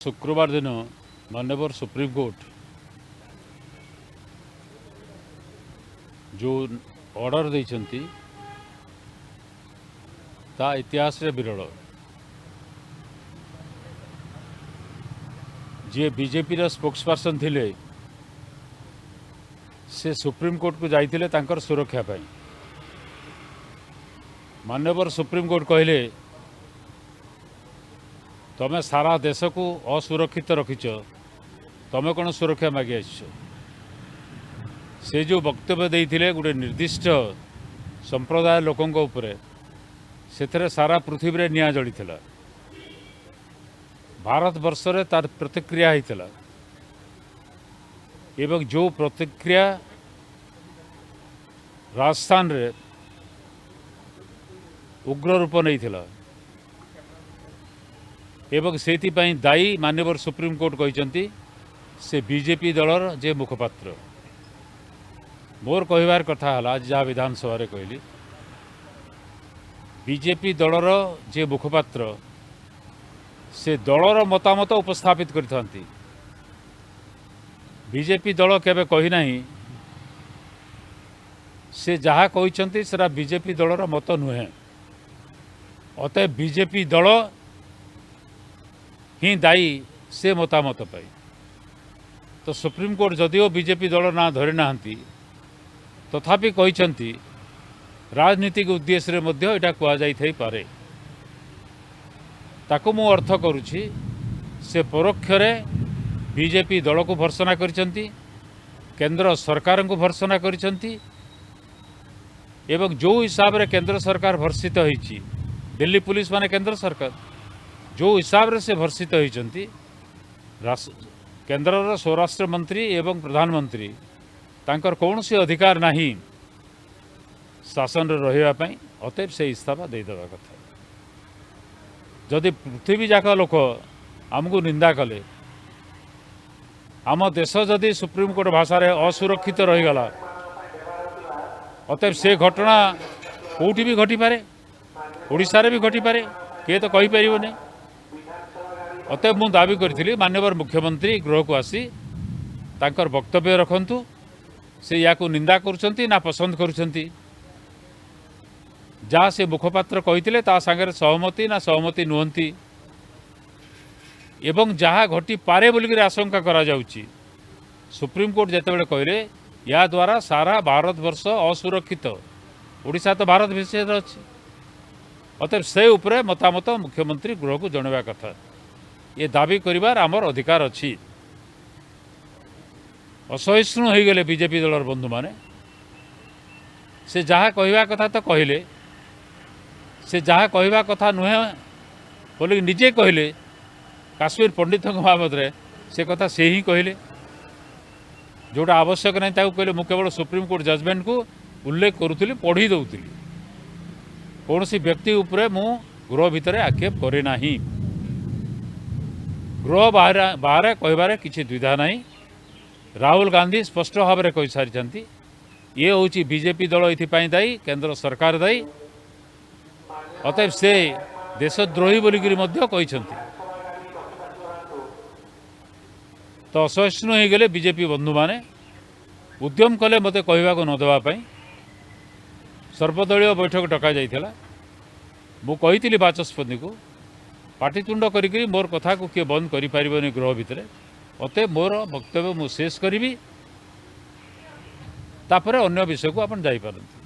शुक्रवार दिन माननीय सुप्रीम कोर्ट जो ऑर्डर देइछंती ता इतिहास रे विरल जी बीजेपी रा स्पोक्स पर्सन थिले से सुप्रीम कोर्ट को जाइथिले तांकर सुरक्षा पाई। माननीय सुप्रीम कोर्ट कहले तमे सारा देश को असुरक्षित रखिच, तमे कौन सुरक्षा मागी आस। से जो वक्तव्य देइथिले गोटे निर्दिष्ट संप्रदाय लोकों उपरे से सारा पृथ्वी रे निया जड़ी थिला। भारत वर्ष रे तार प्रतिक्रिया होइथिला एवं जो प्रतिक्रिया राजस्थान रे उग्र रूप नहीं थिला एवं सेति पई दायी माननीय सुप्रीम कोर्ट कहते से बीजेपी दलर जे मुखपात्र। मोर कहबार कथा हला जहाँ विधानसभा रे कहली बीजेपी दलर जे मुखपात्र से दलर मतामत उपस्थापित करथांती। बीजेपी दल केबे कही नहीं से जहाँ कहते सेरा बीजेपी दलर मत नुहे। अतएव बीजेपी दल ही दायी से मतामत पाई। तो सुप्रीम कोर्ट जदिओ बीजेपी दल ना धरी नाहंती तथापि कहते राजनीतिक उद्देश्य रे मध्य एटा कुआ जाई थाई पारे। ताकू मु अर्थ करुछि से परोक्ष रे बीजेपी दल को भर्सना करिसंती, केंद्र सरकार को भर्सना करिसंती एवं जो हिसाब रे केंद्र सरकार भर्षित होईछि, दिल्ली पुलिस माने केंद्र सरकार जो हिसाब रे से भर्षित होईचंती, केंद्र स्वराष्ट्र मंत्री एवं प्रधानमंत्री तांकर कौन से अधिकार नहीं शासन रे रहिबा पई। अतएव से इस्तीफा दे देबा कथा। जदि पृथ्वी जाक लोक आमको निंदा कले, आम देश जदि सुप्रीम कोर्ट भाषा रे असुरक्षित रहीगला, अतएव से घटना कौटी भी घटी पारे, ओडिशा रे भी घटी पारे, किए तो कही परिबने। अतएव मु दाबी करी माननीय मुख्यमंत्री गृह को आसी तांकर वक्तव्य रखंतु। से या को निंदा करुछंती ना पसंद करुछंती, जहाँ से मुखपात्र कहिथिले ता संगे सहमति ना सहमति नुहंती एवं जहाँ घटी पारे बोलिक आशंका करा जाउची। सुप्रीम कोर्ट जेतेबेले कहले या द्वारा सारा भारत वर्ष असुरक्षित, ओडिशा तो भारत विषय अच्छी। अतएव से उपरे मतामत मुख्यमंत्री गृह को जनवा कथा। ये दाबी करिवार आमर अधिकार अच्छी। असहिष्णु हो गले बीजेपी दलर बंधु माने से जहाँ कहवा कथा तो कहले, से जहाँ कहवा कथा नुहे बोलिक निजे कहले। काश्मीर पंडित बाबद से कथा से ही कहले, जोटा आवश्यक नहीं ताकू कहले। मु केवल सुप्रीम कोर्ट जजमेंट को उल्लेख करुली, पढ़ी दौली। कौन सी व्यक्ति उपरे मु गृह भितर आक्षेप करे नाही। गृह बाहर कहबार किसी द्विधा नहीं। राहुल गांधी स्पष्ट भाव में कही सारी ये हूँ बीजेपी दल ये दायी, केंद्र सरकार दायी। अतएव से देशद्रोही बोलिक कहते तो असहिष्णु हो गले बीजेपी बंधु माने उद्यम कले मते कहवा को नदेवाई। सर्वदलीय बैठक डका जाइथिला। मु कही बाचस्पति को पाटितुंड करी मोर कथा को किए बंद करि परिबनी गृह भितर। अतएव मोर वक्तव्य मु शेष करी, तापरे अन्य विषय को आपण जाई पारंती।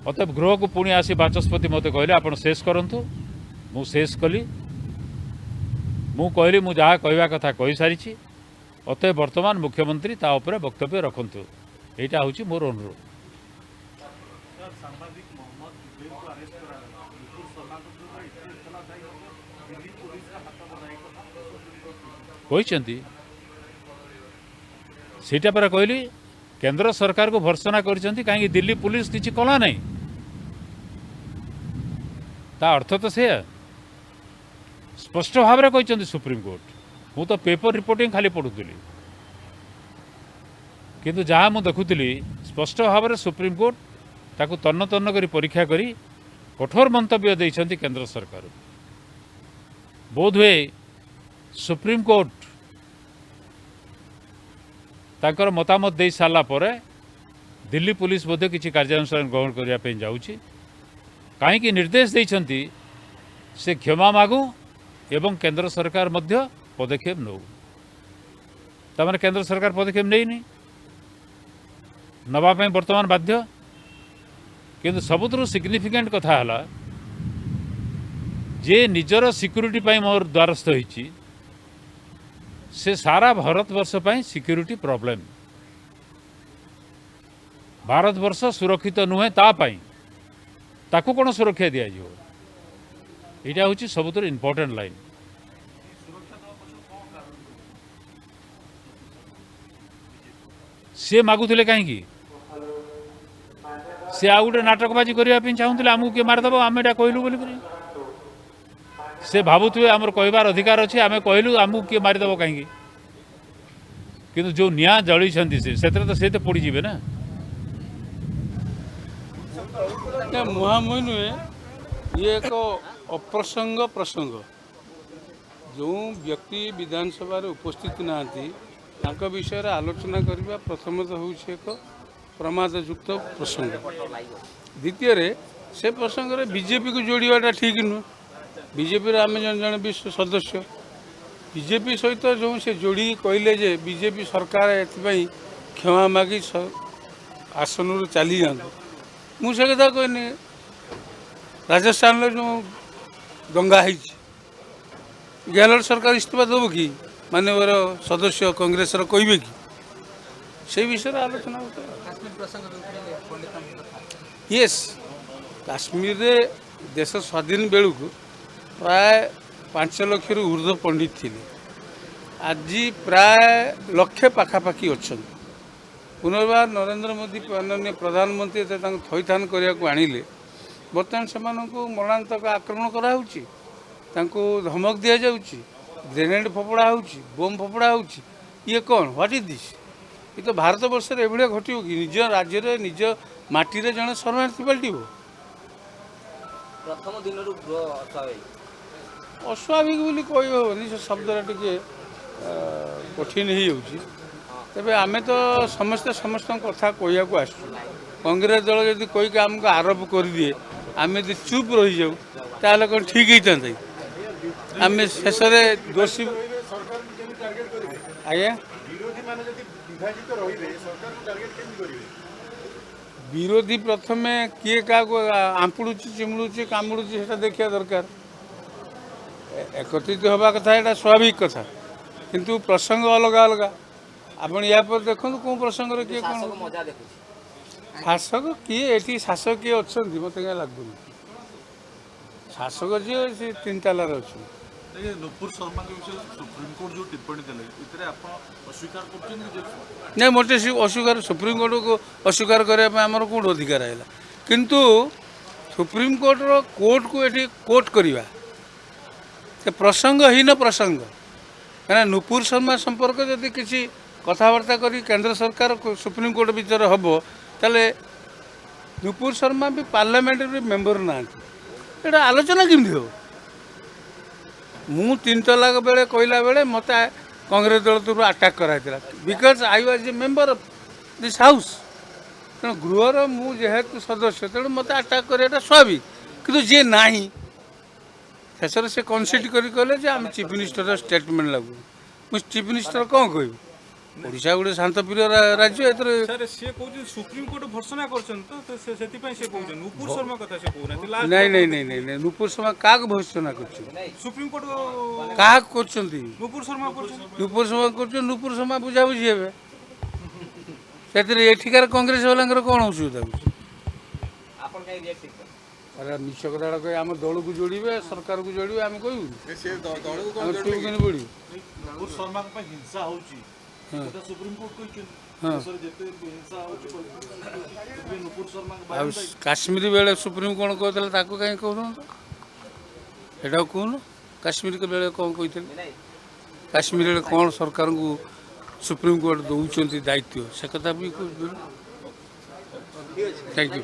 अतएव गृह को पुणी आसी बाचस्पति मते कहले आपण शेष करंतु। मु शेष कली। मु कहली मु जहाँ कहवा कथा कही सारी। अतएव वर्तमान मुख्यमंत्री ता उपरे वक्तव्य रखंतु। एटा होची मोर अनुरोध। कहते सीटा पर कहली केंद्र सरकार को भर्सना करछंती, कहीं दिल्ली पुलिस किसी कला नहीं। ता अर्थ तो से स्पष्ट भाव में कहते सुप्रीम कोर्ट। मु तो पेपर रिपोर्टिंग खाली पढ़ुली, किंतु जहाँ मु देखुली स्पष्ट भाव में सुप्रीम कोर्ट ताकू तन्न तन्न करी परीक्षा करी कठोर मंतव्य देइछंती केंद्र सरकार। बोध हुए सुप्रीम कोर्ट तांकर मतामत दे सारा पर दिल्ली पुलिस बोधे किसी कार्यानुष्ठान ग्रहण करने जाऊँगी कहीं निर्देश देइछंती से क्षमा मागू एवं केंद्र सरकार मध्य पदक्षेप नौ तमाने केंद्र सरकार पदक्षेप नहीं नवापाई बर्तमान बाध्य किंतु सबुठु सिग्निफिकेंट कथा है जे निजर सिक्यूरीटी पाई मोर द्वारस्थ होइछि से सारा भारतवर्ष पाई सिक्यूरीटी प्रॉब्लम भारतवर्ष सुरक्षित नुहे ताकू कौन सुरक्षा दि यहाँ हूँ सबुठ इम्पोर्टेंट लाइन सी मागुले कहीं सी आ गए नाटकबाजी करने चाहूले आमको किए मारिदेव आम एटा कहलु बोली से भावुए आमर कहबार अधिकार अच्छे आम कहलु आमको किए मारिदेव कहीं किंतु जो निआ जली से तो पड़ीजे ना मुहांमुही नुहे ये एक अप्रसंग प्रसंग जो व्यक्ति विधानसभा उपस्थित ना विषय आलोचना करने प्रथमतः हूँ एक प्रमादयुक्त प्रसंग द्वितीय से प्रसंग में बीजेपी को जोड़ाटा ठीक नुह बीजेपी आम जन जन भी सदस्य बीजेपी सहित जो से जोड़ी कहले जे बीजेपी सरकार एथपाई क्षमा मागी आसन चली जाते मुझे कथा कहनी राजस्थान जो दंगा है गहलोत सरकार इस्तीफा देव कि मानवर सदस्य कांग्रेस कहे कि से विषय आलोचना यस काश्मीर रे देश स्वाधीन बेलू प्राय 5 लाख ऊर्ध्व पंडित थे आज प्राय लक्षे पाखापाखि अच्छा पुनर्बार नरेंद्र मोदी माननीय प्रधानमंत्री थईथान करने को आणिले बर्तमान से मरणांतक आक्रमण कराऊँच धमक दि जाऊँगी ग्रेनेड फपड़ा होम फपड़ा ये कौन व्हाट इज दिस ये तो भारत वर्ष एभलिया घटो कि निज राज्य रे निज माटी रे जड़े शरणार्थी पलटो प्रथम दिन अस्वाभाविक बोली कही से शब्दटा टे कठिन हो तेरे आम तो समस्ते समस्त कथा कहया को आस कांग्रेस दल जदि कहीकि आमको आरोप कर दिए आम यदि चुप रही जाऊ ताल कौन ठीक होता आम शेष दोषी आज्ञा विरोधी प्रथमे किए क्या आंपुड़ुची चिमुड़ुची कामुड़ुची से देखा दरकार एकत्रित हवा कथा यहाँ स्वाभाविक कथा किंतु प्रसंग अलग अलग आपण या पर देखो कौन प्रसंग किए कौन शासक किए ये शासक किए अच्छा मत क्या लगुनि शासक जी 3 तालार अच्छे नुपुर शर्मा के विषय सुप्रीम कोर्ट जो टिप्पणी देले अस्वीकार कर नहीं मोटे अस्वीकार सुप्रीम कोर्ट को अस्वीकार करने आमर कौन अधिकार है किंतु सुप्रीम कोर्ट को ये कोर्ट करवा प्रसंगहीन प्रसंग क्या नुपुर शर्मा संपर्क जदि किसी कथबार्ता करी केंद्र सरकार सुप्रीम कोर्ट विचार हम ताले नुपुर शर्मा भी पार्लियामेंट मेंबर ना ये आलोचना केमती हो मु 3 तलाक बेले कहला बेले मत कांग्रेस दल तरफ अटैक कराइला because I was a member of this house तेणु गृहर मु जेहेतु सदस्य तेणु मत अटैक कराटा स्वाभाविक किंतु जे नाही शेष से कनसीड करें आम चीफ मिनिस्टर स्टेटमेंट लगू मुझे चीफ मिनिस्टर कौन कह ओडिशा गोटे शांतप्रिय राज्य सुप्रीम कोर्ट भर्सना नहीं नहीं नहीं नहीं नहीं नुपुर शर्मा क्या भर्सना कर सुप्रीम कोर्ट क्या कर नुपुर शर्मा नुपुर शर्मा बुझा बुझी हे एठिकार कांग्रेस वाला कौन असुविधा अरे मिछ कथा कह आम दल को जोड़े सरकार को जोड़े आम कहूँ बोड़ी नुपुर शर्मा हिंसा होची सुप्रीम कोर्ट काश्मीर बेले सुप्रीम कोर्ट कहते कहीं कहूँ एटा कहून काश्मीर के बेले कौन कहते काश्मीर कौन सरकार को सुप्रीम कोर्ट दौरान दायित्व से कथा भी थैंक यू।